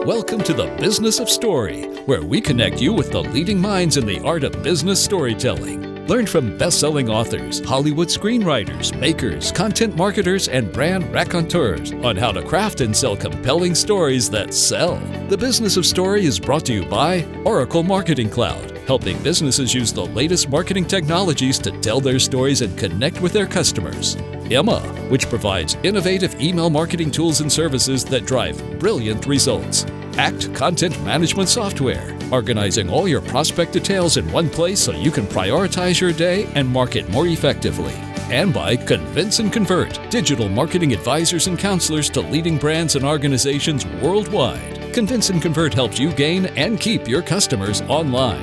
Welcome to the Business of Story, where we connect you with the leading minds in the art of business storytelling. Learn from best-selling authors, Hollywood screenwriters, makers, content marketers, and brand raconteurs on how to craft and sell compelling stories that sell. The Business of Story is brought to you by Oracle Marketing Cloud, helping businesses use the latest marketing technologies to tell their stories and connect with their customers. Emma, which provides innovative email marketing tools and services that drive brilliant results. Act Content Management Software, organizing all your prospect details in one place so you can prioritize your day and market more effectively. And by Convince and Convert, digital marketing advisors and counselors to leading brands and organizations worldwide. Convince and Convert helps you gain and keep your customers online.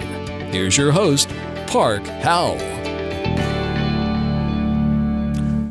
Here's your host, Park Howell.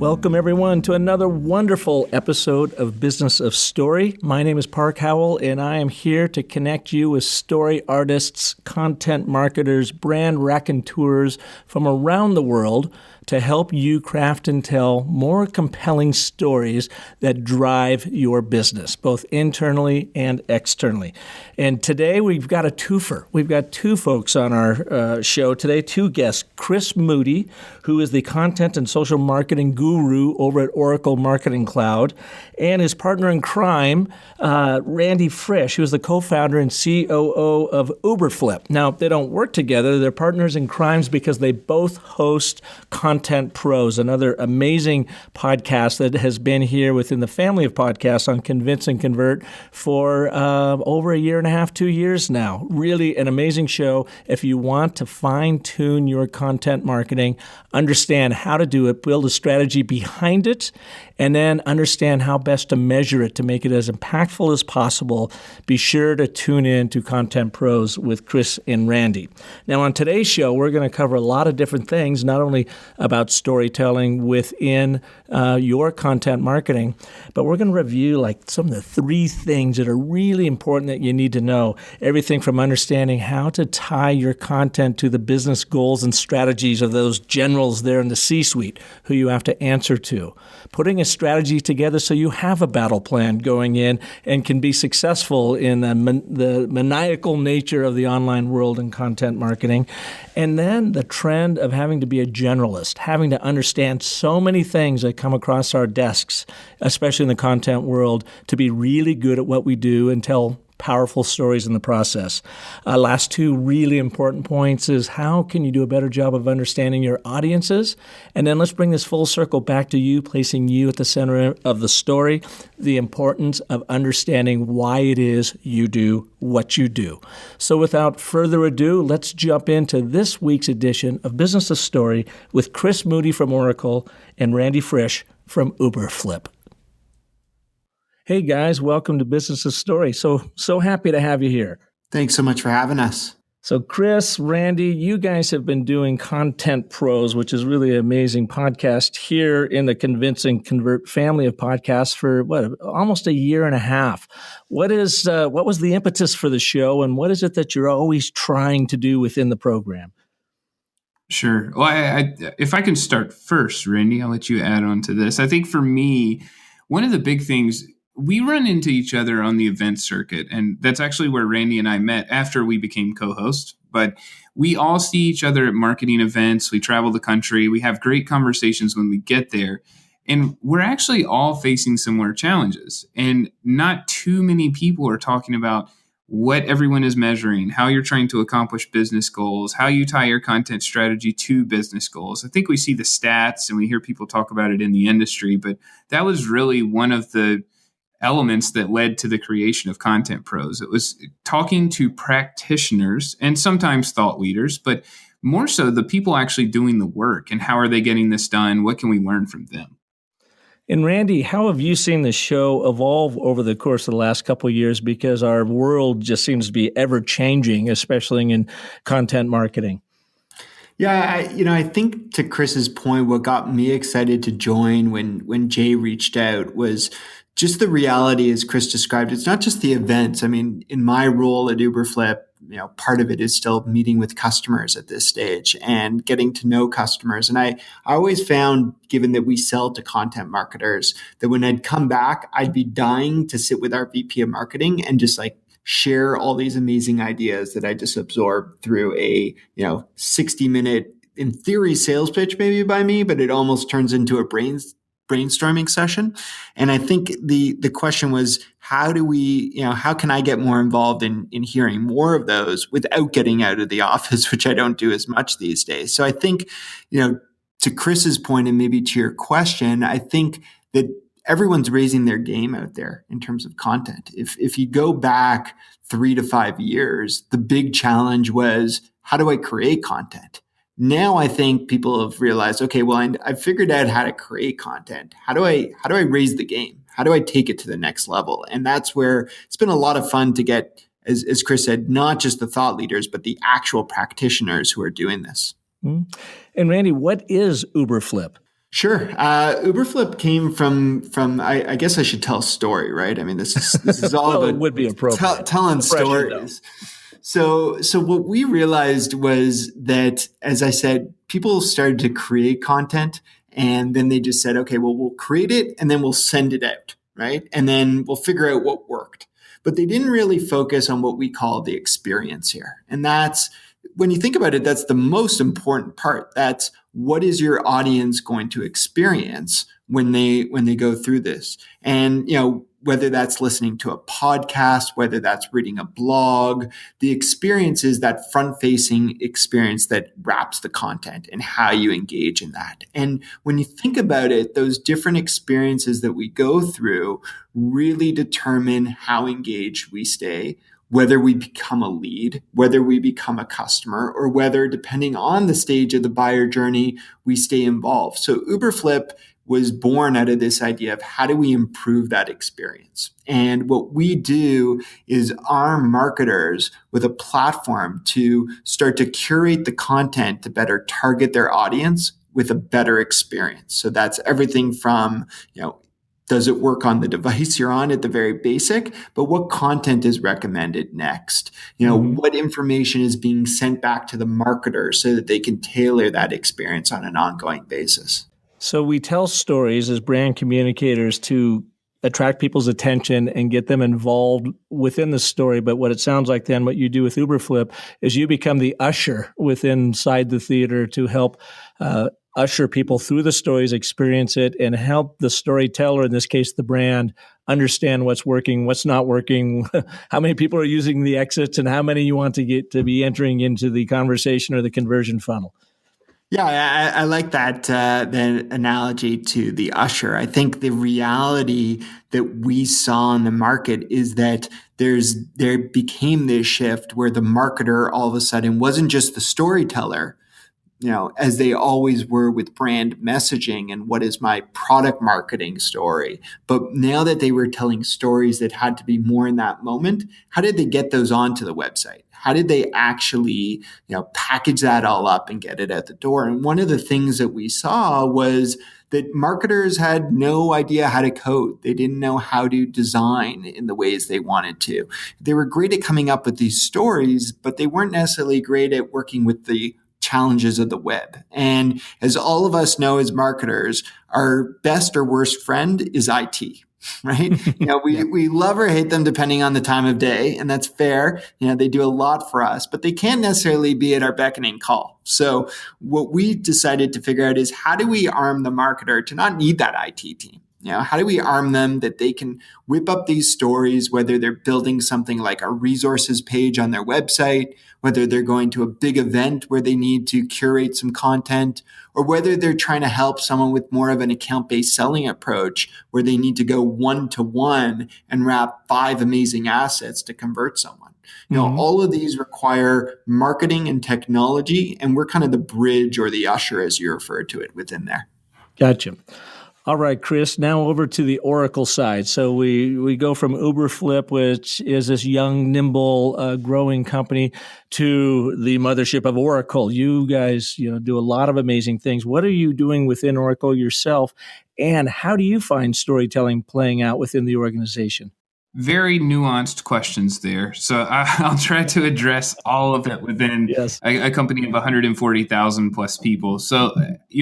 Welcome, everyone, to another wonderful episode of Business of Story. My name is Park Howell, and I am here to connect you with story artists, content marketers, brand raconteurs from around the world to help you craft and tell more compelling stories that drive your business, both internally and externally. And today we've got a twofer. We've got two folks on our show today, two guests. Chris Moody, who is the content and social marketing guru over at Oracle Marketing Cloud, and his partner in crime, Randy Frisch, who is the co-founder and COO of Uberflip. Now, they don't work together. They're partners in crimes because they both host Content Pros, another amazing podcast that has been here within the family of podcasts on Convince and Convert for over a year and a half, 2 years now. Really an amazing show. If you want to fine-tune your content marketing, understand how to do it, build a strategy behind it, and then understand how best to measure it to make it as impactful as possible, be sure to tune in to Content Pros with Chris and Randy. Now, on today's show, we're going to cover a lot of different things, not only about storytelling within your content marketing, but we're going to review like some of the 3 things that are really important that you need to know. Everything from understanding how to tie your content to the business goals and strategies of those generals there in the C-suite who you have to answer to. Putting a strategy together so you have a battle plan going in and can be successful in the maniacal nature of the online world and content marketing. And then the trend of having to be a generalist, having to understand so many things that come across our desks, especially in the content world, to be really good at what we do and tell powerful stories in the process. Last 2 really important points is how can you do a better job of understanding your audiences? And then let's bring this full circle back to you, placing you at the center of the story, the importance of understanding why it is you do what you do. So without further ado, let's jump into this week's edition of Business of Story with Chris Moody from Oracle and Randy Frisch from Uberflip. Hey guys, welcome to Business of Story. So happy to have you here. Thanks so much for having us. So Chris, Randy, you guys have been doing Content Pros, which is really an amazing podcast here in the Convince and Convert family of podcasts for almost a year and a half. What was the impetus for the show, and what is it that you're always trying to do within the program? Sure. Well, if I can start first, Randy, I'll let you add on to this. I think for me, one of the big things, we run into each other on the event circuit, and that's actually where Randy and I met after we became co-hosts. But we all see each other at marketing events. We travel the country. We have great conversations when we get there. And we're actually all facing similar challenges. And not too many people are talking about what everyone is measuring, how you're trying to accomplish business goals, how you tie your content strategy to business goals. I think we see the stats and we hear people talk about it in the industry, but that was really one of the elements that led to the creation of Content Pros. It was talking to practitioners and sometimes thought leaders, but more so the people actually doing the work and how are they getting this done? What can we learn from them? And Randy, how have you seen the show evolve over the course of the last couple of years? Because our world just seems to be ever changing, especially in content marketing. Yeah, I think to Chris's point, what got me excited to join when Jay reached out was just the reality, as Chris described. It's not just the events. I mean, in my role at Uberflip, part of it is still meeting with customers at this stage and getting to know customers. And I always found, given that we sell to content marketers, that when I'd come back, I'd be dying to sit with our VP of marketing and just like share all these amazing ideas that I just absorbed through a 60-minute, in theory, sales pitch maybe by me, but it almost turns into a brainstorming session. And I think the question was, how can I get more involved in hearing more of those without getting out of the office, which I don't do as much these days. So I think, to Chris's point and maybe to your question, I think that everyone's raising their game out there in terms of content. If you go back 3 to 5 years, the big challenge was, how do I create content? Now I think people have realized, okay, well, I've figured out how to create content. How do I raise the game? How do I take it to the next level? And that's where it's been a lot of fun to get, as Chris said, not just the thought leaders, but the actual practitioners who are doing this. Mm-hmm. And Randy, what is Uberflip? Sure. Uberflip came from I guess I should tell a story, right? I mean, this is all well, about it would be appropriate. Telling stories. So what we realized was that, as I said, people started to create content, and then they just said, okay, well, we'll create it and then we'll send it out, right? And then we'll figure out what worked. But they didn't really focus on what we call the experience here. And that's, when you think about it, that's the most important part. That's, what is your audience going to experience when they go through this? And, whether that's listening to a podcast, whether that's reading a blog, the experience is that front-facing experience that wraps the content and how you engage in that. And when you think about it, those different experiences that we go through really determine how engaged we stay, whether we become a lead, whether we become a customer, or whether, depending on the stage of the buyer journey, we stay involved. So Uberflip was born out of this idea of, how do we improve that experience? And what we do is arm marketers with a platform to start to curate the content to better target their audience with a better experience. So that's everything from, does it work on the device you're on at the very basic, but what content is recommended next? What information is being sent back to the marketer so that they can tailor that experience on an ongoing basis? So we tell stories as brand communicators to attract people's attention and get them involved within the story. But what it sounds like then, what you do with Uberflip is you become the usher inside the theater to help usher people through the stories, experience it, and help the storyteller, in this case the brand, understand what's working, what's not working, how many people are using the exits, and how many you want to get to be entering into the conversation or the conversion funnel. Yeah, I like that the analogy to the usher. I think the reality that we saw in the market is that there became this shift where the marketer all of a sudden wasn't just the storyteller, as they always were with brand messaging and what is my product marketing story. But now that they were telling stories that had to be more in that moment, how did they get those onto the website? How did they actually, package that all up and get it out the door? And one of the things that we saw was that marketers had no idea how to code. They didn't know how to design in the ways they wanted to. They were great at coming up with these stories, but they weren't necessarily great at working with the challenges of the web. And as all of us know as marketers, our best or worst friend is IT, right? We love or hate them depending on the time of day, and that's fair. They do a lot for us, but they can't necessarily be at our beckoning call. So what we decided to figure out is, how do we arm the marketer to not need that IT team? How do we arm them that they can whip up these stories, whether they're building something like a resources page on their website, whether they're going to a big event where they need to curate some content, or whether they're trying to help someone with more of an account-based selling approach where they need to go one-to-one and wrap 5 amazing assets to convert someone. All of these require marketing and technology, and we're kind of the bridge or the usher, as you referred to it, within there. Gotcha. All right, Chris, now over to the Oracle side. So we go from Uberflip, which is this young, nimble, growing company, to the mothership of Oracle. You guys, do a lot of amazing things. What are you doing within Oracle yourself, and how do you find storytelling playing out within the organization? Very nuanced questions there. So I'll try to address all of it within a company of 140,000 plus people. So,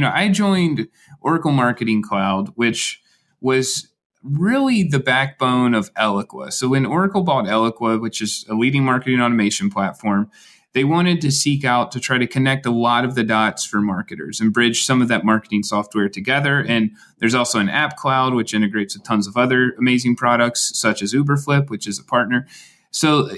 I joined Oracle Marketing Cloud, which was really the backbone of Eloqua. So when Oracle bought Eloqua, which is a leading marketing automation platform, they wanted to seek out to try to connect a lot of the dots for marketers and bridge some of that marketing software together. And there's also an app cloud, which integrates with tons of other amazing products, such as Uberflip, which is a partner. So,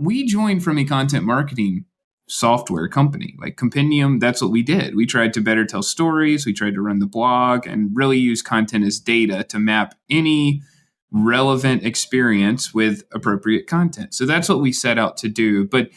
we joined from a content marketing software company like Compendium. That's what we did. We tried to better tell stories. We tried to run the blog and really use content as data to map any relevant experience with appropriate content. So that's what we set out to do. But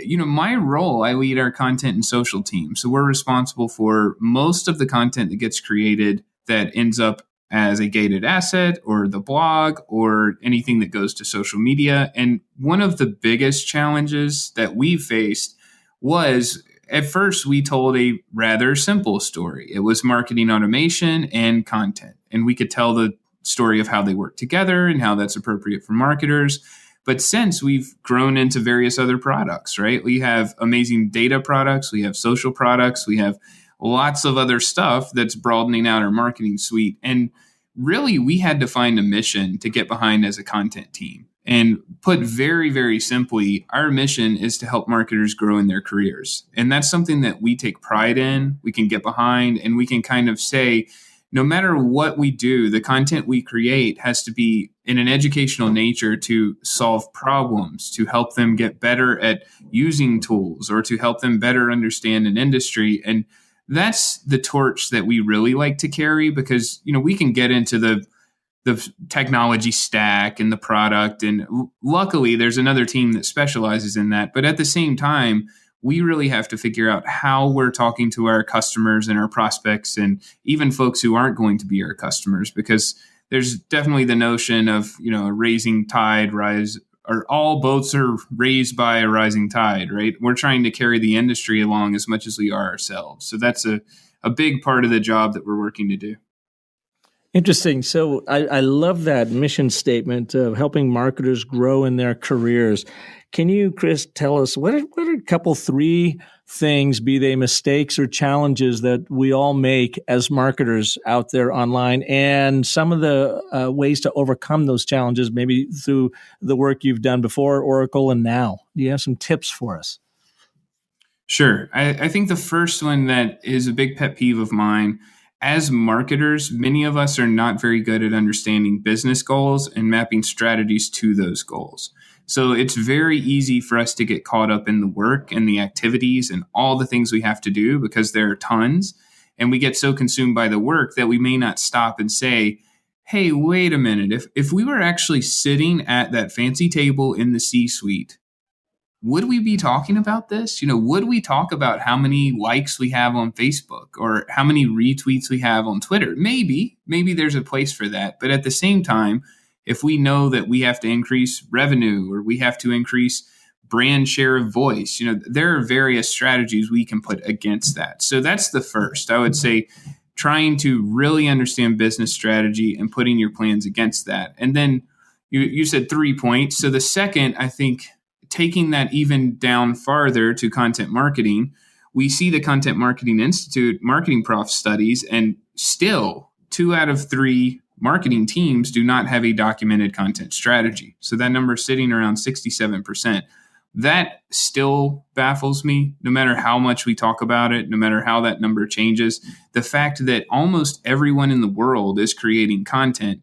my role, I lead our content and social team. So we're responsible for most of the content that gets created that ends up as a gated asset or the blog or anything that goes to social media. And one of the biggest challenges that we faced was, at first, we told a rather simple story. It was marketing automation and content. And we could tell the story of how they work together and how that's appropriate for marketers. But since we've grown into various other products, right? We have amazing data products, we have social products, we have lots of other stuff that's broadening out our marketing suite. And really, we had to find a mission to get behind as a content team. And put very, very simply, our mission is to help marketers grow in their careers. And that's something that we take pride in, we can get behind, and we can kind of say, no matter what we do, the content we create has to be in an educational nature to solve problems, to help them get better at using tools, or to help them better understand an industry. And that's the torch that we really like to carry, because, we can get into the technology stack and the product. And luckily, there's another team that specializes in that. But at the same time, we really have to figure out how we're talking to our customers and our prospects and even folks who aren't going to be our customers, because there's definitely the notion of, a rising tide rise, or all boats are raised by a rising tide, right? We're trying to carry the industry along as much as we are ourselves. So that's a big part of the job that we're working to do. Interesting. So I love that mission statement of helping marketers grow in their careers. Can you, Chris, tell us what are a couple, three things, be they mistakes or challenges, that we all make as marketers out there online, and some of the ways to overcome those challenges, maybe through the work you've done before Oracle and now? Do you have some tips for us? Sure. I think the first one that is a big pet peeve of mine, as marketers, many of us are not very good at understanding business goals and mapping strategies to those goals. So it's very easy for us to get caught up in the work and the activities and all the things we have to do, because there are tons. And we get so consumed by the work that we may not stop and say, hey, wait a minute. If we were actually sitting at that fancy table in the C-suite, would we be talking about this? Would we talk about how many likes we have on Facebook or how many retweets we have on Twitter? Maybe there's a place for that. But at the same time, if we know that we have to increase revenue or we have to increase brand share of voice, there are various strategies we can put against that. So that's the first. I would say trying to really understand business strategy and putting your plans against that. And then you said 3 points. So the second, I think, taking that even down farther to content marketing, we see the Content Marketing Institute marketing prof studies, and still 2 out of 3 marketing teams do not have a documented content strategy. So that number is sitting around 67%. That still baffles me, no matter how much we talk about it, no matter how that number changes. The fact that almost everyone in the world is creating content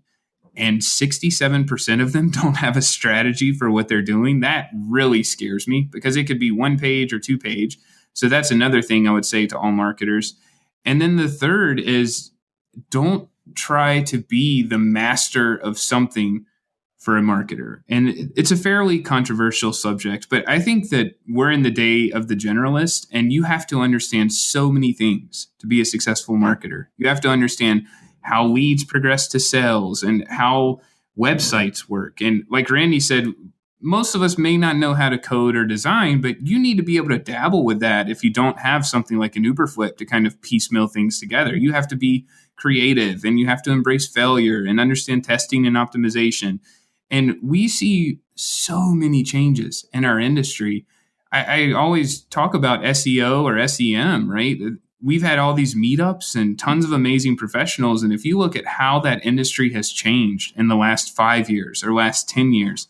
and 67% of them don't have a strategy for what they're doing, that really scares me, because it could be 1 page or 2 page. So that's another thing I would say to all marketers. And then the third is, don't try to be the master of something for a marketer. And it's a fairly controversial subject, but I think that we're in the day of the generalist, and you have to understand so many things to be a successful marketer. You have to understand how leads progress to sales and how websites work. And like Randy said, most of us may not know how to code or design, but you need to be able to dabble with that if you don't have something like an Uberflip to kind of piecemeal things together. You have to be creative, and you have to embrace failure and understand testing and optimization. And we see so many changes in our industry. I always talk about SEO or SEM, right? we've had all these meetups and tons of amazing professionals. And if you look at how that industry has changed in the last 5 years or last 10 years,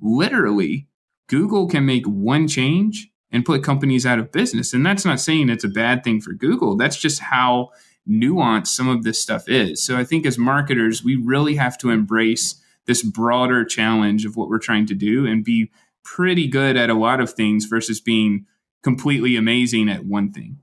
literally Google can make one change and put companies out of business. And that's not saying it's a bad thing for Google. That's just how nuanced some of this stuff is. So I think as marketers, we really have to embrace this broader challenge of what we're trying to do and be pretty good at a lot of things versus being completely amazing at one thing.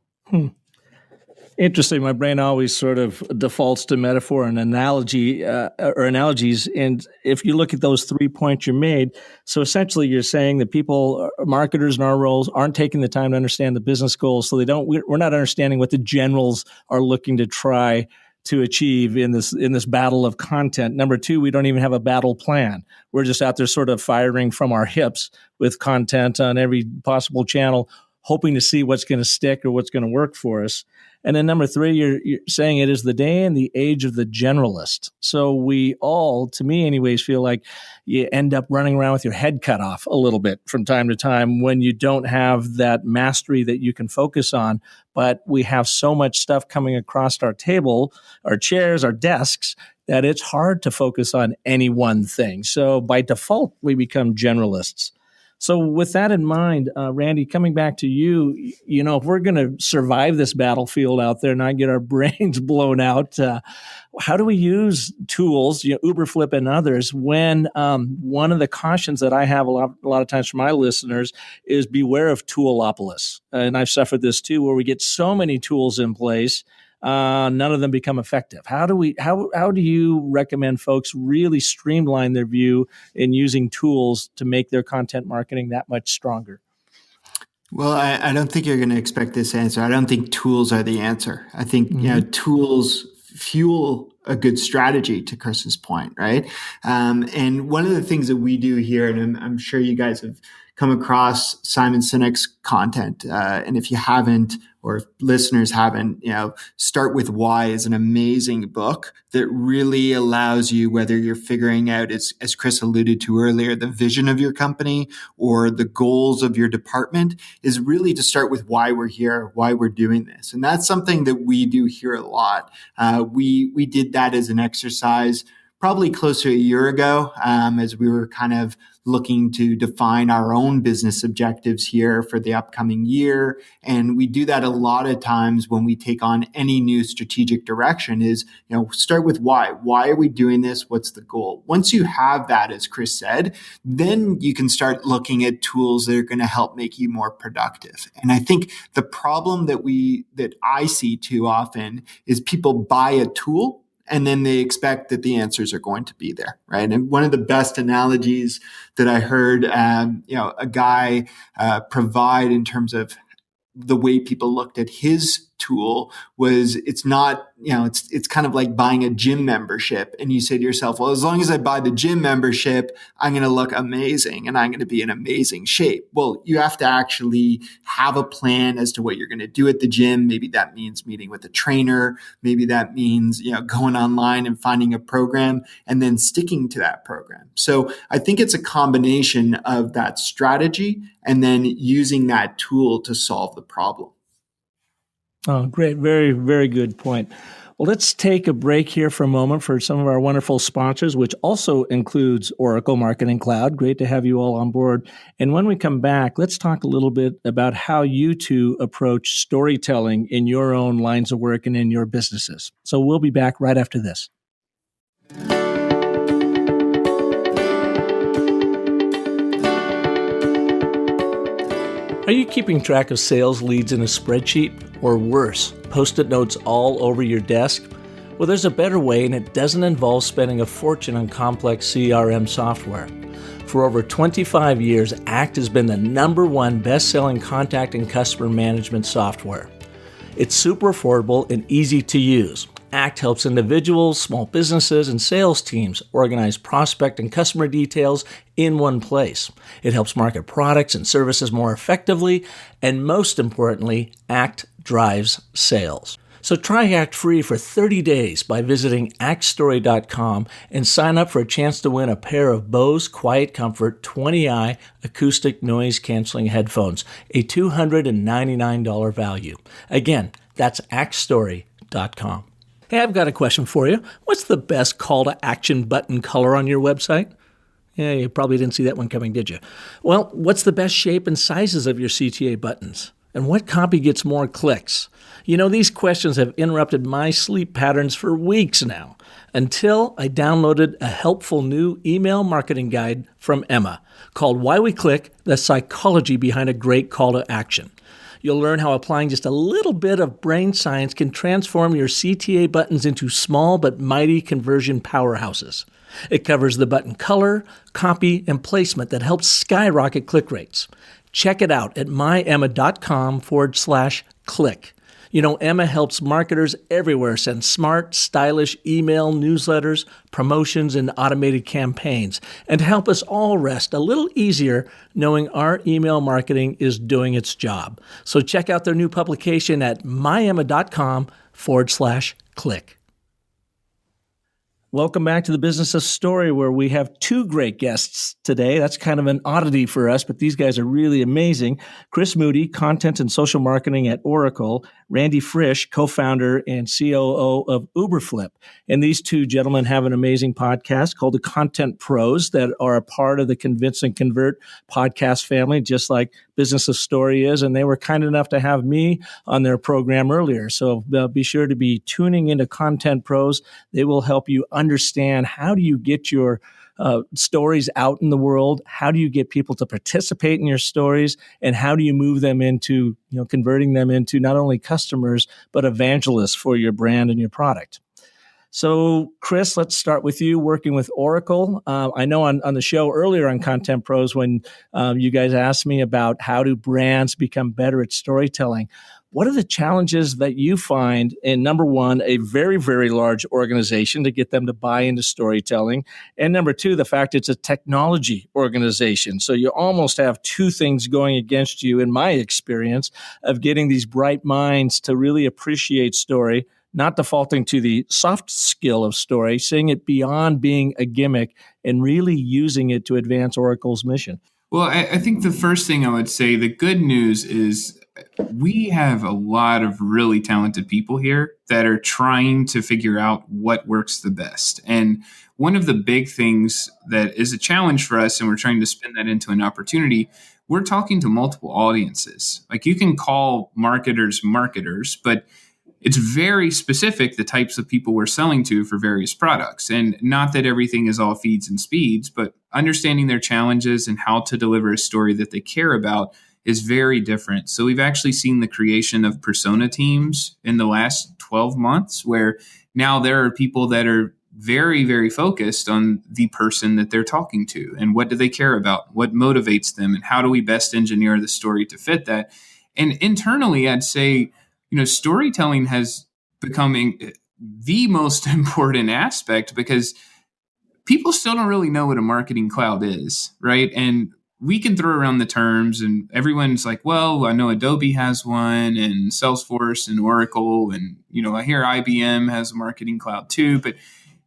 Interesting. My brain always sort of defaults to metaphor and analogy or analogies. And if you look at those 3 points you made, so essentially you're saying that people, marketers in our roles, aren't taking the time to understand the business goals. So we're not understanding what the generals are looking to try to achieve in this battle of content. Number 2, we don't even have a battle plan. We're just out there sort of firing from our hips with content on every possible channel, hoping to see what's going to stick or what's going to work for us. And then number 3, you're saying it is the day and the age of the generalist. So we all, to me anyways, feel like you end up running around with your head cut off a little bit from time to time when you don't have that mastery that you can focus on. But we have so much stuff coming across our table, our chairs, our desks, that it's hard to focus on any one thing. So by default, we become generalists. So with that in mind, Randy, coming back to you, if we're going to survive this battlefield out there, not get our brains blown out, how do we use tools, Uberflip and others, when one of the cautions that I have a lot of times from my listeners is beware of toolopolis. And I've suffered this too, where we get so many tools in place, none of them become effective. How do you recommend folks really streamline their view in using tools to make their content marketing that much stronger? Well, I don't think you're going to expect this answer. I don't think tools are the answer. I think tools fuel a good strategy, to Chris's point, right? And one of the things that we do here, and I'm sure you guys have come across Simon Sinek's content, and if you haven't, or if listeners haven't, Start With Why is an amazing book that really allows you, whether you're figuring out, as Chris alluded to earlier, the vision of your company or the goals of your department, is really to start with why we're here, why we're doing this. And that's something that we do here a lot. We did that as an exercise probably close to a year ago, as we were kind of looking to define our own business objectives here for the upcoming year. And we do that a lot of times when we take on any new strategic direction is, start with why. Why are we doing this? What's the goal? Once you have that, as Chris said, then you can start looking at tools that are going to help make you more productive. And I think the problem that I see too often is people buy a tool and then they expect that the answers are going to be there, right? And one of the best analogies that I heard, a guy provide in terms of the way people looked at his tool was, it's not, it's kind of like buying a gym membership. And you say to yourself, well, as long as I buy the gym membership, I'm going to look amazing and I'm going to be in amazing shape. Well, you have to actually have a plan as to what you're going to do at the gym. Maybe that means meeting with a trainer. Maybe that means, going online and finding a program and then sticking to that program. So I think it's a combination of that strategy and then using that tool to solve the problem. Oh, great. Very, very good point. Well, let's take a break here for a moment for some of our wonderful sponsors, which also includes Oracle Marketing Cloud. Great to have you all on board. And when we come back, let's talk a little bit about how you two approach storytelling in your own lines of work and in your businesses. So we'll be back right after this. Are you keeping track of sales leads in a spreadsheet? Or worse, Post-it notes all over your desk? Well, there's a better way, and it doesn't involve spending a fortune on complex CRM software. For over 25 years, ACT has been the #1 best-selling contact and customer management software. It's super affordable and easy to use. ACT helps individuals, small businesses, and sales teams organize prospect and customer details in one place. It helps market products and services more effectively, and most importantly, ACT drives sales. So try ACT free for 30 days by visiting actstory.com and sign up for a chance to win a pair of Bose Quiet Comfort 20i acoustic noise canceling headphones, a $299 value. Again, That's actstory.com. Hey, I've got a question for you. What's the best call to action button color on your website? Yeah, you probably didn't see that one coming, did you? Well, what's the best shape and sizes of your CTA buttons? And what copy gets more clicks? You know, these questions have interrupted my sleep patterns for weeks now, until I downloaded a helpful new email marketing guide from Emma called Why We Click: The Psychology Behind a Great Call to Action. You'll learn how applying just a little bit of brain science can transform your CTA buttons into small but mighty conversion powerhouses. It covers the button color, copy, and placement that helps skyrocket click rates. Check it out at myemma.com/click. You know, Emma helps marketers everywhere send smart, stylish email newsletters, promotions, and automated campaigns, and help us all rest a little easier knowing our email marketing is doing its job. So check out their new publication at myemma.com/click. Welcome back to the Business of Story, where we have two great guests today. That's kind of an oddity for us, but these guys are really amazing. Chris Moody, content and social marketing at Oracle. Randy Frisch, co-founder and COO of Uberflip. And these two gentlemen have an amazing podcast called The Content Pros that are a part of the Convince and Convert podcast family, just like Business of Story is. And they were kind enough to have me on their program earlier. So be sure to be tuning into Content Pros. They will help you understand how do you get your stories out in the world? How do you get people to participate in your stories? And how do you move them into, converting them into not only customers, but evangelists for your brand and your product? So, Chris, let's start with you working with Oracle. I know on the show earlier on Content Pros, when you guys asked me about how do brands become better at storytelling, what are the challenges that you find in, number one, a very, very large organization to get them to buy into storytelling? And number two, the fact it's a technology organization. So you almost have two things going against you, in my experience, of getting these bright minds to really appreciate story, not defaulting to the soft skill of story, seeing it beyond being a gimmick and really using it to advance Oracle's mission. Well, I think the first thing I would say, the good news is we have a lot of really talented people here that are trying to figure out what works the best. And one of the big things that is a challenge for us, and we're trying to spin that into an opportunity, we're talking to multiple audiences. Like, you can call marketers, but it's very specific, the types of people we're selling to for various products. And not that everything is all feeds and speeds, but understanding their challenges and how to deliver a story that they care about is very different. So we've actually seen the creation of persona teams in the last 12 months, where now there are people that are very, very focused on the person that they're talking to and what do they care about, what motivates them, and how do we best engineer the story to fit that. And internally, I'd say, storytelling has become the most important aspect, because people still don't really know what a marketing cloud is, right? And we can throw around the terms and everyone's like, well, I know Adobe has one and Salesforce and Oracle. And, I hear IBM has a marketing cloud too. But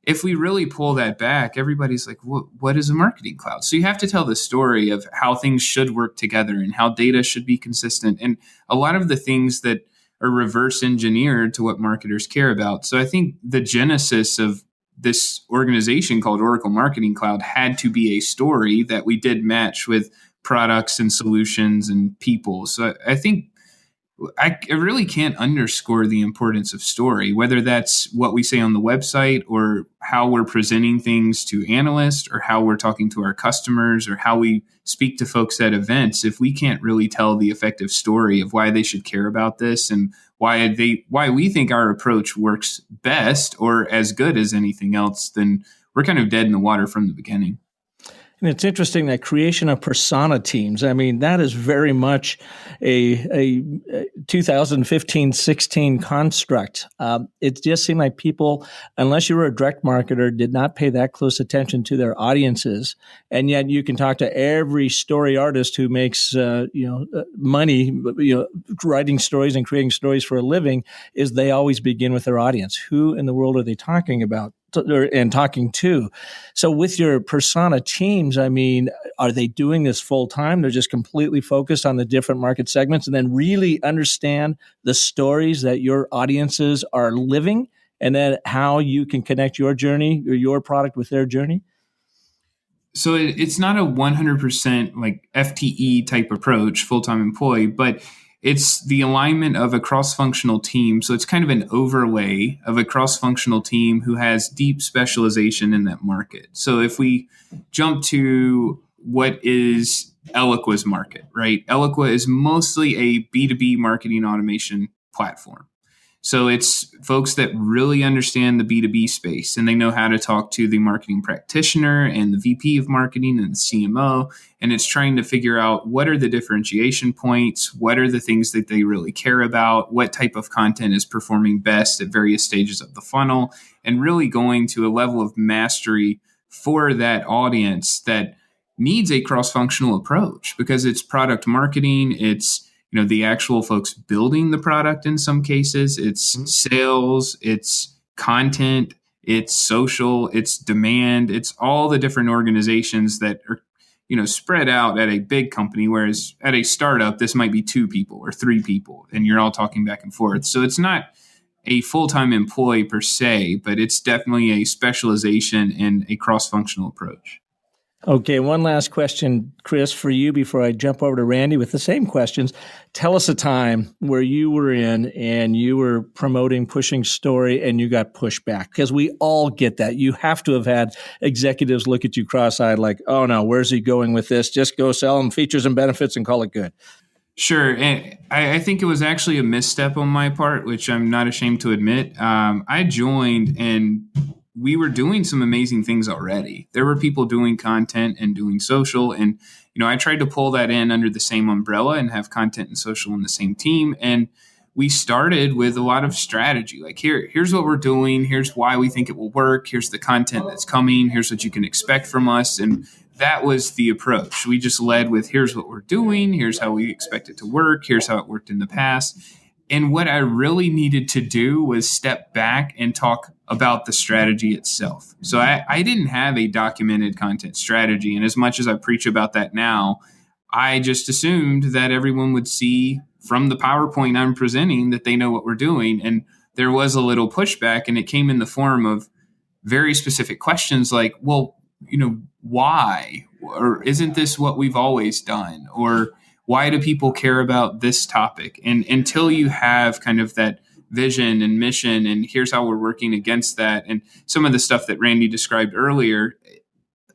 if we really pull that back, everybody's like, what is a marketing cloud? So you have to tell the story of how things should work together and how data should be consistent. And a lot of the things that are reverse engineered to what marketers care about. So I think the genesis of this organization called Oracle Marketing Cloud had to be a story that we did match with products and solutions and people. So I think I really can't underscore the importance of story, whether that's what we say on the website or how we're presenting things to analysts or how we're talking to our customers or how we speak to folks at events. If we can't really tell the effective story of why they should care about this and why we think our approach works best or as good as anything else, then we're kind of dead in the water from the beginning. And it's interesting, that creation of persona teams. I mean, that is very much a 2015-16 construct. It just seemed like people, unless you were a direct marketer, did not pay that close attention to their audiences. And yet you can talk to every story artist who makes money, writing stories and creating stories for a living, is they always begin with their audience. Who in the world are they talking about and talking to? So with your persona teams, I mean, are they doing this full time? They're just completely focused on the different market segments and then really understand the stories that your audiences are living and then how you can connect your journey or your product with their journey? So it's not a 100% like FTE type approach, full-time employee, but it's the alignment of a cross-functional team. So it's kind of an overlay of a cross-functional team who has deep specialization in that market. So if we jump to what is Eloqua's market, right? Eloqua is mostly a B2B marketing automation platform. So it's folks that really understand the B2B space and they know how to talk to the marketing practitioner and the VP of marketing and the CMO. And it's trying to figure out what are the differentiation points, what are the things that they really care about, what type of content is performing best at various stages of the funnel, and really going to a level of mastery for that audience that needs a cross-functional approach because it's product marketing, it's the actual folks building the product in some cases, it's sales, it's content, it's social, it's demand, it's all the different organizations that are, spread out at a big company, whereas at a startup, this might be 2 people or 3 people, and you're all talking back and forth. So it's not a full-time employee per se, but it's definitely a specialization and a cross-functional approach. Okay, one last question, Chris, for you before I jump over to Randy with the same questions. Tell us a time where you were in and you were promoting, pushing story, and you got pushback, because we all get that. You have to have had executives look at you cross-eyed like, oh no, where's he going with this? Just go sell them features and benefits and call it good. Sure. And I think it was actually a misstep on my part, which I'm not ashamed to admit. I joined and we were doing some amazing things already. There were people doing content and doing social. And, I tried to pull that in under the same umbrella and have content and social in the same team. And we started with a lot of strategy. Like here's what we're doing. Here's why we think it will work. Here's the content that's coming. Here's what you can expect from us. And that was the approach. We just led with here's what we're doing. Here's how we expect it to work. Here's how it worked in the past. And what I really needed to do was step back and talk about the strategy itself. So I didn't have a documented content strategy. And as much as I preach about that now, I just assumed that everyone would see from the PowerPoint I'm presenting that they know what we're doing. And there was a little pushback, and it came in the form of very specific questions like, well, why? Or isn't this what we've always done? Or why do people care about this topic? And until you have kind of that vision and mission, and here's how we're working against that, and some of the stuff that Randy described earlier,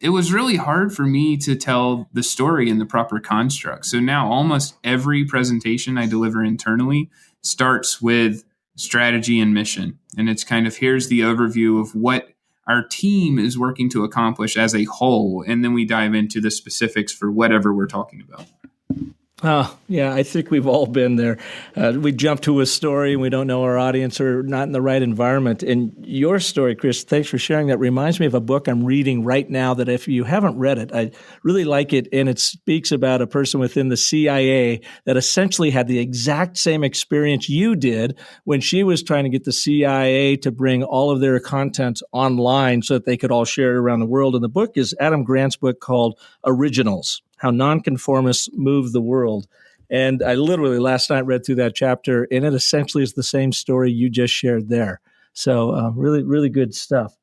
it was really hard for me to tell the story in the proper construct. So now almost every presentation I deliver internally starts with strategy and mission. And it's kind of, here's the overview of what our team is working to accomplish as a whole. And then we dive into the specifics for whatever we're talking about. Oh, yeah, I think we've all been there. We jump to a story and we don't know our audience or not in the right environment. And your story, Chris, thanks for sharing that, reminds me of a book I'm reading right now that if you haven't read it, I really like it. And it speaks about a person within the CIA that essentially had the exact same experience you did when she was trying to get the CIA to bring all of their content online so that they could all share it around the world. And the book is Adam Grant's book called Originals: How Nonconformists Move the World. And I literally last night read through that chapter, and it essentially is the same story you just shared there. So really, really good stuff.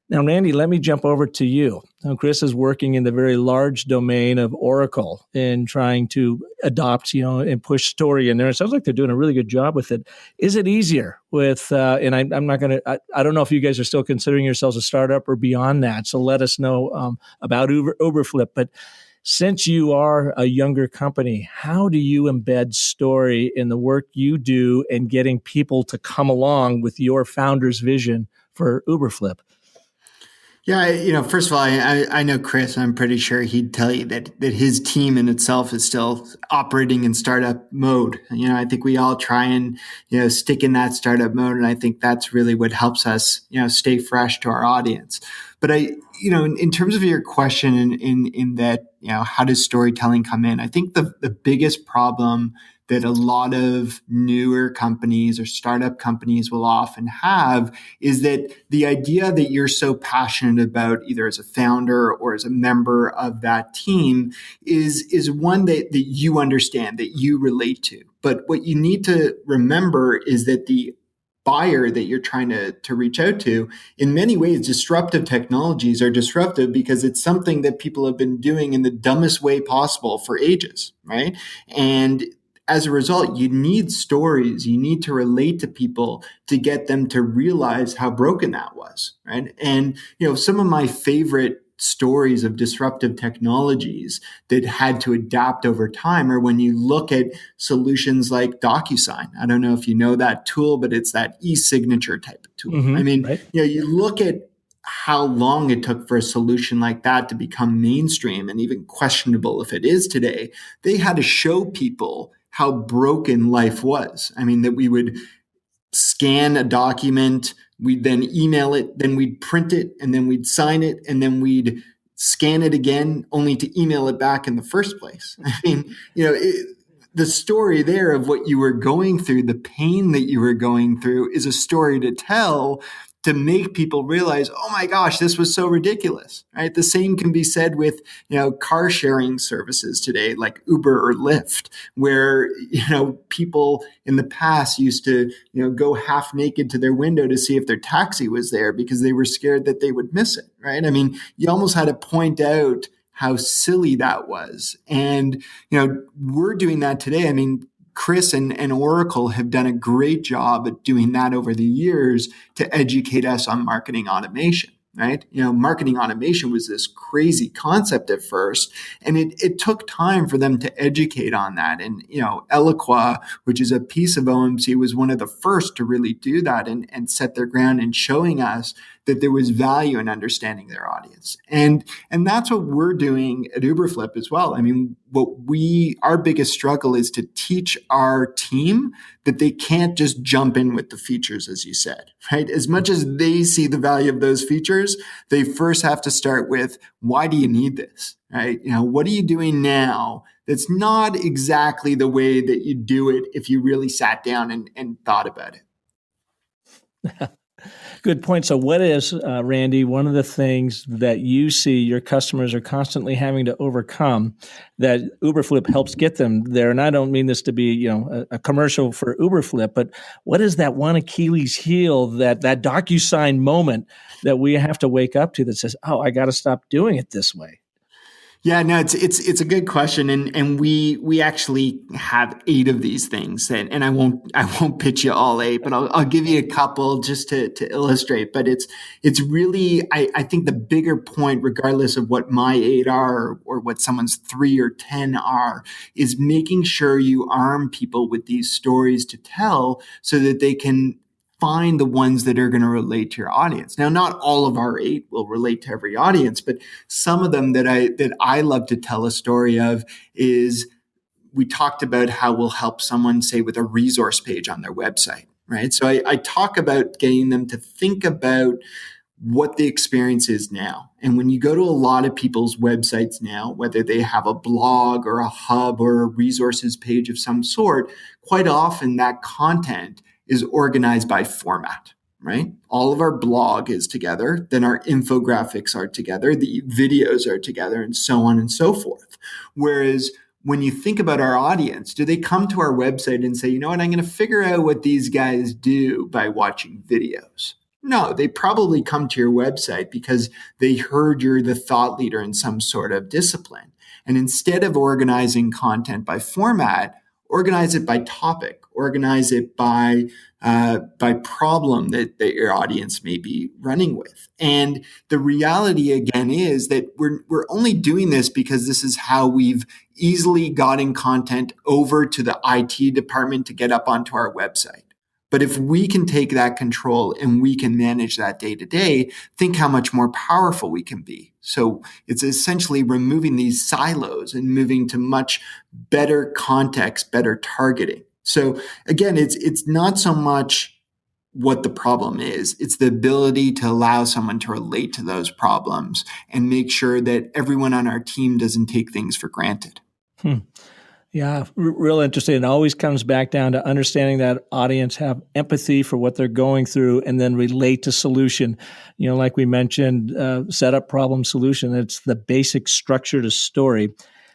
Now, Randy, let me jump over to you. Now, Chris is working in the very large domain of Oracle and trying to adopt, and push story in there. It sounds like they're doing a really good job with it. Is it easier with, and I'm not going to, I don't know if you guys are still considering yourselves a startup or beyond that. So let us know about Uberflip. But since you are a younger company, how do you embed story in the work you do and getting people to come along with your founder's vision for Uberflip? Yeah, first of all, I know Chris. I'm pretty sure he'd tell you that his team in itself is still operating in startup mode. I think we all try and stick in that startup mode, and I think that's really what helps us stay fresh to our audience. But in terms of your question in that how does storytelling come in? I think the biggest problem that a lot of newer companies or startup companies will often have is that the idea that you're so passionate about, either as a founder or as a member of that team, is one that you understand, that you relate to. But what you need to remember is that the buyer that you're trying to reach out to, in many ways, disruptive technologies are disruptive because it's something that people have been doing in the dumbest way possible for ages, right? And as a result, you need stories. You need to relate to people to get them to realize how broken that was, right? And, some of my favorite stories of disruptive technologies that had to adapt over time are when you look at solutions like DocuSign. I don't know if you know that tool, but it's that e-signature type of tool. Mm-hmm, I mean, right. you look at how long it took for a solution like that to become mainstream and even questionable if it is today. They had to show people how broken life was. I mean, that we would scan a document, we'd then email it, then we'd print it, and then we'd sign it, and then we'd scan it again, only to email it back in the first place. I mean, the story there of what you were going through, the pain that you were going through, is a story to tell to make people realize, oh my gosh, this was so ridiculous, right? The same can be said with, car sharing services today, like Uber or Lyft, where, people in the past used to, go half naked to their window to see if their taxi was there because they were scared that they would miss it, right? I mean, you almost had to point out how silly that was. And, we're doing that today. I mean, Chris and Oracle have done a great job at doing that over the years to educate us on marketing automation, right? Marketing automation was this crazy concept at first, and it took time for them to educate on that. And, Eloqua, which is a piece of OMC, was one of the first to really do that and set their ground in showing us that there was value in understanding their audience. And that's what we're doing at Uberflip as well. I mean, our biggest struggle is to teach our team that they can't just jump in with the features, as you said, right? As much as they see the value of those features, they first have to start with, why do you need this, right? What are you doing now that's not exactly the way that you do it if you really sat down and thought about it? Good point. So what is, Randy, one of the things that you see your customers are constantly having to overcome that Uberflip helps get them there? And I don't mean this to be, a commercial for Uberflip, but what is that one Achilles heel, that DocuSign moment that we have to wake up to that says, oh, I got to stop doing it this way? Yeah, no, it's a good question, and we actually have 8 of these things, and I won't pitch you all 8, but I'll give you a couple just to illustrate. But it's really, I think the bigger point, regardless of what my 8 are or what someone's 3 or 10 are, is making sure you arm people with these stories to tell so that they can find the ones that are going to relate to your audience. Now, not all of our 8 will relate to every audience, but some of them that I love to tell a story of is, we talked about how we'll help someone, say, with a resource page on their website, right? So I talk about getting them to think about what the experience is now. And when you go to a lot of people's websites now, whether they have a blog or a hub or a resources page of some sort, quite often that content is organized by format, right? All of our blog is together, then our infographics are together, the videos are together, and so on and so forth. Whereas when you think about our audience, do they come to our website and say, you know what, I'm going to figure out what these guys do by watching videos? No, they probably come to your website because they heard you're the thought leader in some sort of discipline. And instead of organizing content by format, organize it by topic, organize it by problem that your audience may be running with. And the reality, again, is that we're only doing this because this is how we've easily gotten content over to the IT department to get up onto our website. But if we can take that control and we can manage that day to day, think how much more powerful we can be. So it's essentially removing these silos and moving to much better context, better targeting. So again, it's not so much what the problem is. It's the ability to allow someone to relate to those problems and make sure that everyone on our team doesn't take things for granted. Yeah, real interesting. It always comes back down to understanding that audience, have empathy for what they're going through, and then relate to solution. Like we mentioned, setup, problem, solution. It's the basic structure to story.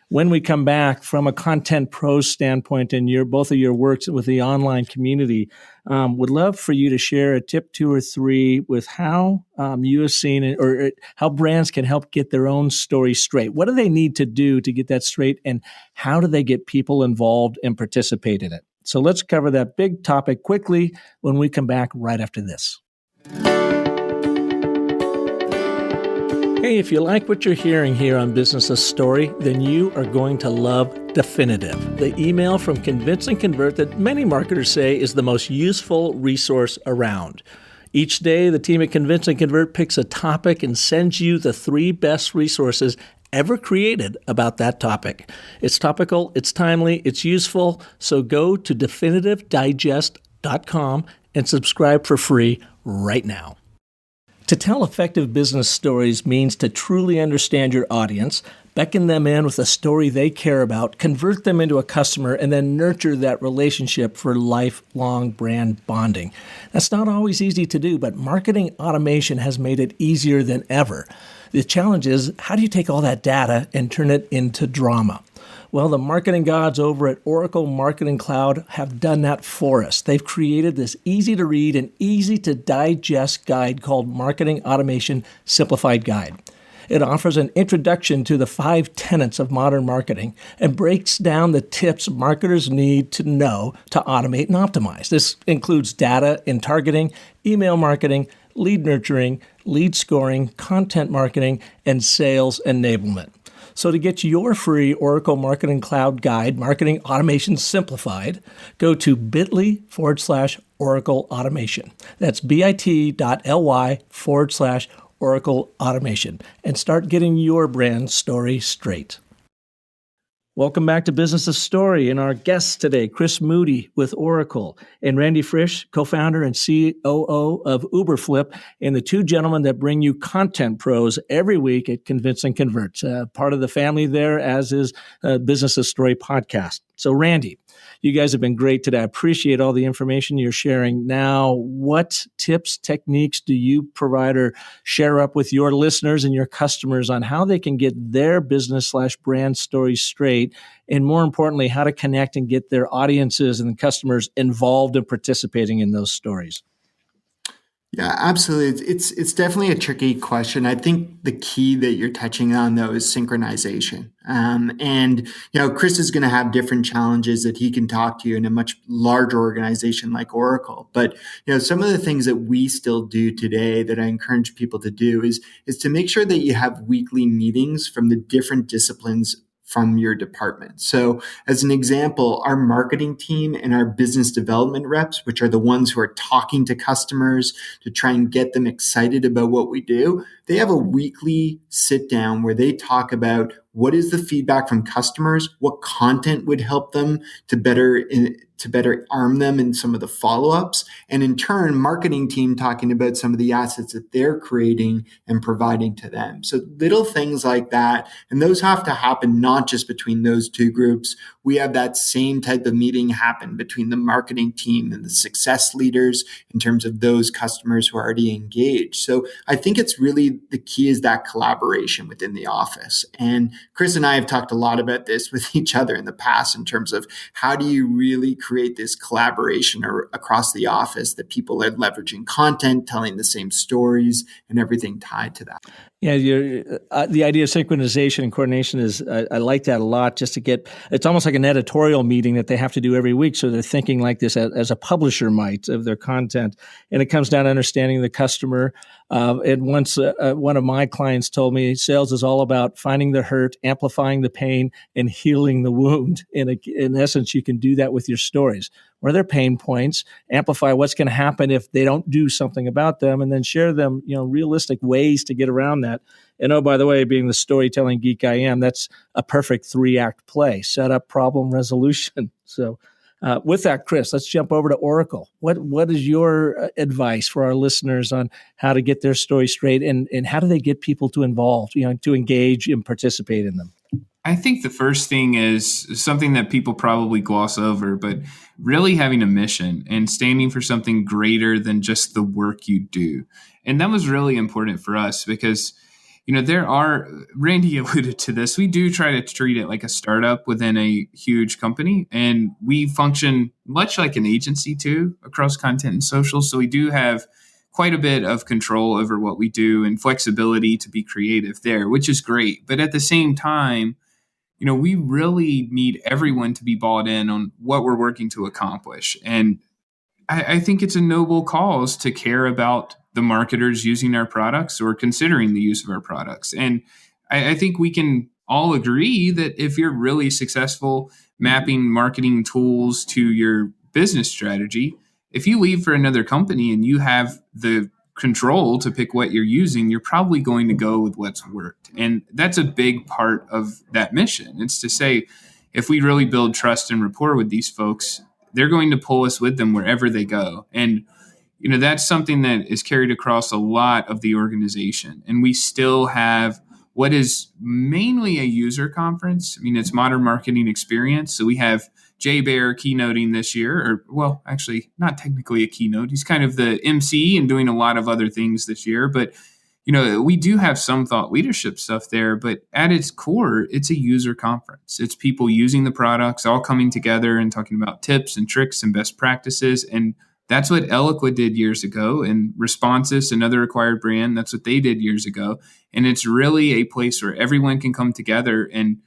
When we come back from a content pros standpoint and both of your works with the online community, would love for you to share a tip, 2 or 3, with how you have seen it, or how brands can help get their own story straight. What do they need to do to get that straight, and how do they get people involved and participate in it? So let's cover that big topic quickly when we come back right after this. Hey, if you like what you're hearing here on Business of Story, then you are going to love Definitive, the email from Convince and Convert that many marketers say is the most useful resource around. Each day, the team at Convince and Convert picks a topic and sends you the 3 best resources ever created about that topic. It's topical, it's timely, it's useful, so go to definitivedigest.com and subscribe for free right now. To tell effective business stories means to truly understand your audience, beckon them in with a story they care about, convert them into a customer, and then nurture that relationship for lifelong brand bonding. That's not always easy to do, but marketing automation has made it easier than ever. The challenge is, how do you take all that data and turn it into drama? Well, the marketing gods over at Oracle Marketing Cloud have done that for us. They've created this easy-to-read and easy-to-digest guide called Marketing Automation Simplified Guide. It offers an introduction to the 5 tenets of modern marketing and breaks down the tips marketers need to know to automate and optimize. This includes data in targeting, email marketing, lead nurturing, lead scoring, content marketing, and sales enablement. So to get your free Oracle Marketing Cloud guide, Marketing Automation Simplified, go to bit.ly/Oracle Automation. That's bit.ly/Oracle Automation, and start getting your brand story straight. Welcome back to Business of Story, and our guests today, Chris Moody with Oracle, and Randy Frisch, co-founder and COO of Uberflip, and the 2 gentlemen that bring you content pros every week at Convince and Convert. Part of the family there, as is Business of Story podcast. So Randy, you guys have been great today. I appreciate all the information you're sharing. Now, what tips, techniques do you provide or share up with your listeners and your customers on how they can get their business/brand stories straight, and more importantly, how to connect and get their audiences and customers involved and participating in those stories? Yeah, absolutely. It's definitely a tricky question. I think the key that you're touching on, though, is synchronization. And Chris is going to have different challenges that he can talk to you in a much larger organization like Oracle. But some of the things that we still do today that I encourage people to do is to make sure that you have weekly meetings from the different disciplines from your department. So as an example, our marketing team and our business development reps, which are the ones who are talking to customers to try and get them excited about what we do, they have a weekly sit down where they talk about what is the feedback from customers, what content would help them to better arm them in some of the follow-ups, and in turn, marketing team talking about some of the assets that they're creating and providing to them. So little things like that, and those have to happen not just between those 2 groups. We have that same type of meeting happen between the marketing team and the success leaders in terms of those customers who are already engaged. So I think it's really the key is that collaboration within the office. And Chris and I have talked a lot about this with each other in the past in terms of how do you really create this collaboration across the office that people are leveraging content, telling the same stories, and everything tied to that. Yeah, the idea of synchronization and coordination is, I like that a lot, just to get, it's almost like an editorial meeting that they have to do every week. So they're thinking like this as a publisher might of their content. And it comes down to understanding the customer. And once one of my clients told me sales is all about finding the hurt, amplifying the pain, and healing the wound. In essence, you can do that with your stories. What are their pain points? Amplify what's going to happen if they don't do something about them, and then share them, realistic ways to get around that. And oh, by the way, being the storytelling geek I am, that's a perfect 3-act play: setup, problem, resolution. So, with that, Chris, let's jump over to Oracle. What is your advice for our listeners on how to get their story straight, and how do they get people to involve, to engage and participate in them? I think the first thing is something that people probably gloss over, but really having a mission and standing for something greater than just the work you do. And that was really important for us because, Randy alluded to this, we do try to treat it like a startup within a huge company. And we function much like an agency too, across content and social. So we do have quite a bit of control over what we do and flexibility to be creative there, which is great. But at the same time, we really need everyone to be bought in on what we're working to accomplish. And I think it's a noble cause to care about the marketers using our products or considering the use of our products. And I think we can all agree that if you're really successful mapping marketing tools to your business strategy, if you leave for another company and you have the control to pick what you're using, you're probably going to go with what's worked. And that's a big part of that mission. It's to say, if we really build trust and rapport with these folks, they're going to pull us with them wherever they go. And, that's something that is carried across a lot of the organization. And we still have what is mainly a user conference. I mean, it's Modern Marketing Experience. So we have Jay Baer keynoting this year, or well, actually not technically a keynote. He's kind of the MC and doing a lot of other things this year. But, we do have some thought leadership stuff there, but at its core, it's a user conference. It's people using the products, all coming together and talking about tips and tricks and best practices. And that's what Eloqua did years ago. And Responsis, another acquired brand, that's what they did years ago. And it's really a place where everyone can come together and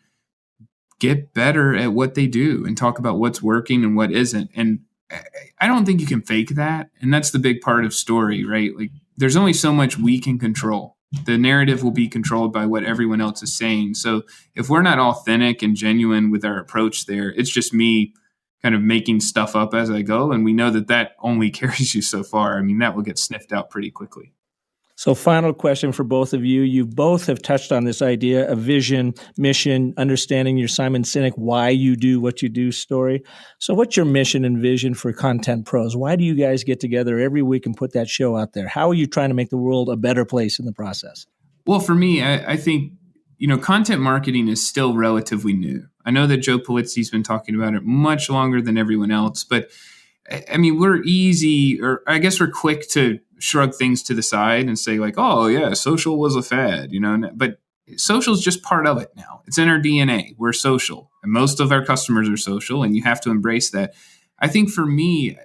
get better at what they do and talk about what's working and what isn't. And I don't think you can fake that. And that's the big part of story, right? Like there's only so much we can control. The narrative will be controlled by what everyone else is saying. So if we're not authentic and genuine with our approach there, it's just me kind of making stuff up as I go. And we know that only carries you so far. I mean, that will get sniffed out pretty quickly. So final question for both of you. You both have touched on this idea of vision, mission, understanding your Simon Sinek, why you do what you do story. So what's your mission and vision for Content Pros? Why do you guys get together every week and put that show out there? How are you trying to make the world a better place in the process? Well, for me, I think, content marketing is still relatively new. I know that Joe Polizzi's been talking about it much longer than everyone else, but I mean, we're quick to shrug things to the side and say like, oh yeah, social was a fad, but social is just part of it now. It's in our DNA. We're social and most of our customers are social and you have to embrace that. I think for me,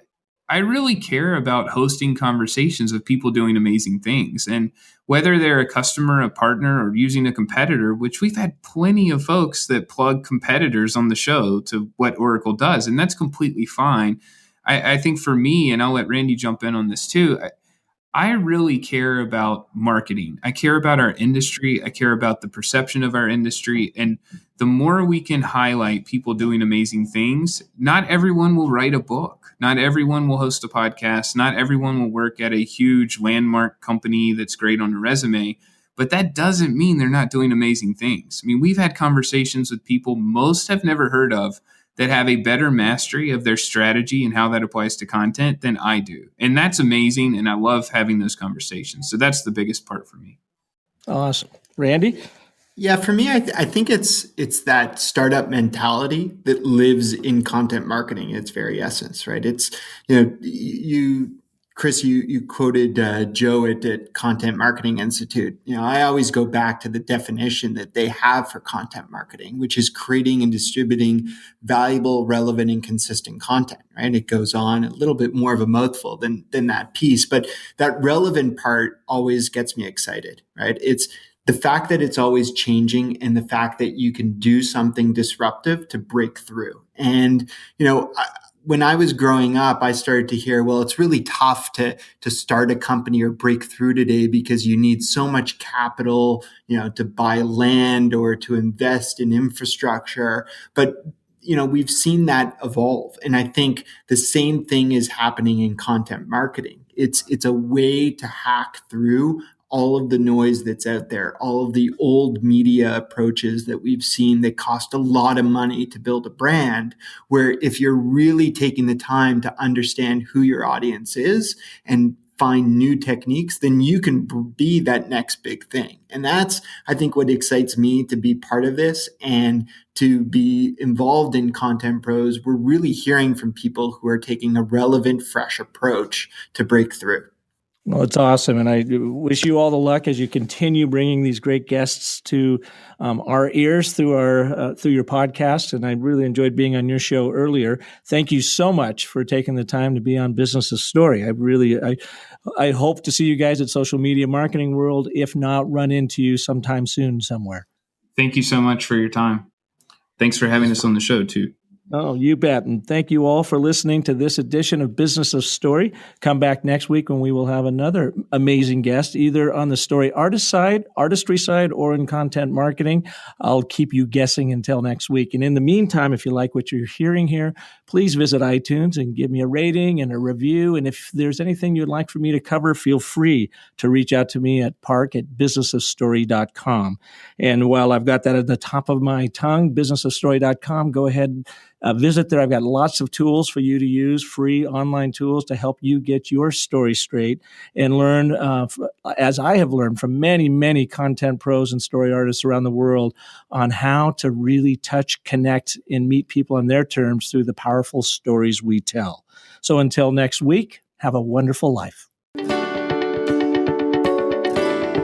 I really care about hosting conversations with people doing amazing things. And whether they're a customer, a partner, or using a competitor, which we've had plenty of folks that plug competitors on the show to what Oracle does. And that's completely fine. I think for me, and I'll let Randy jump in on this too, I really care about marketing. I care about our industry. I care about the perception of our industry. And the more we can highlight people doing amazing things, not everyone will write a book. Not everyone will host a podcast. Not everyone will work at a huge landmark company that's great on a resume. But that doesn't mean they're not doing amazing things. I mean, we've had conversations with people most have never heard of that have a better mastery of their strategy and how that applies to content than I do. And that's amazing. And I love having those conversations. So that's the biggest part for me. Awesome. Randy? Yeah, for me, I think it's that startup mentality that lives in content marketing in its very essence, right? It's, Chris, you quoted Joe at Content Marketing Institute. I always go back to the definition that they have for content marketing, which is creating and distributing valuable, relevant, and consistent content, right? It goes on a little bit more of a mouthful than that piece, but that relevant part always gets me excited, right? It's the fact that it's always changing and the fact that you can do something disruptive to break through. And, when I was growing up, I started to hear, well, it's really tough to start a company or break through today because you need so much capital, to buy land or to invest in infrastructure. But, we've seen that evolve. And I think the same thing is happening in content marketing. It's a way to hack through all of the noise that's out there, all of the old media approaches that we've seen that cost a lot of money to build a brand, where if you're really taking the time to understand who your audience is and find new techniques, then you can be that next big thing. And that's, I think, what excites me to be part of this and to be involved in Content Pros. We're really hearing from people who are taking a relevant, fresh approach to break through. Well, it's awesome, and I wish you all the luck as you continue bringing these great guests to our ears through your podcast. And I really enjoyed being on your show earlier. Thank you so much for taking the time to be on Business of Story. I hope to see you guys at Social Media Marketing World. If not, run into you sometime soon somewhere. Thank you so much for your time. Thanks for having us on the show too. Oh, you bet. And thank you all for listening to this edition of Business of Story. Come back next week when we will have another amazing guest, either on the story artistry side, or in content marketing. I'll keep you guessing until next week. And in the meantime, if you like what you're hearing here, please visit iTunes and give me a rating and a review. And if there's anything you'd like for me to cover, feel free to reach out to me at park@businessofstory.com. And while I've got that at the top of my tongue, businessofstory.com, go ahead. Visit there. I've got lots of tools for you to use, free online tools to help you get your story straight and learn, as I have learned from many, many content pros and story artists around the world, on how to really touch, connect, and meet people on their terms through the powerful stories we tell. So until next week, have a wonderful life.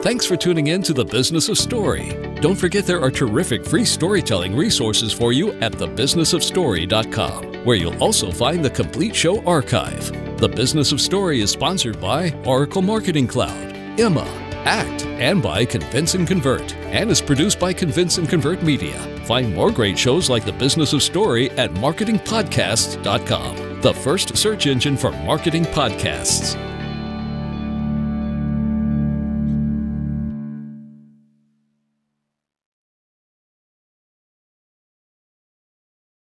Thanks for tuning in to The Business of Story. Don't forget there are terrific free storytelling resources for you at thebusinessofstory.com, where you'll also find the complete show archive. The Business of Story is sponsored by Oracle Marketing Cloud, Emma, ACT, and by Convince and Convert, and is produced by Convince and Convert Media. Find more great shows like The Business of Story at marketingpodcasts.com, the first search engine for marketing podcasts.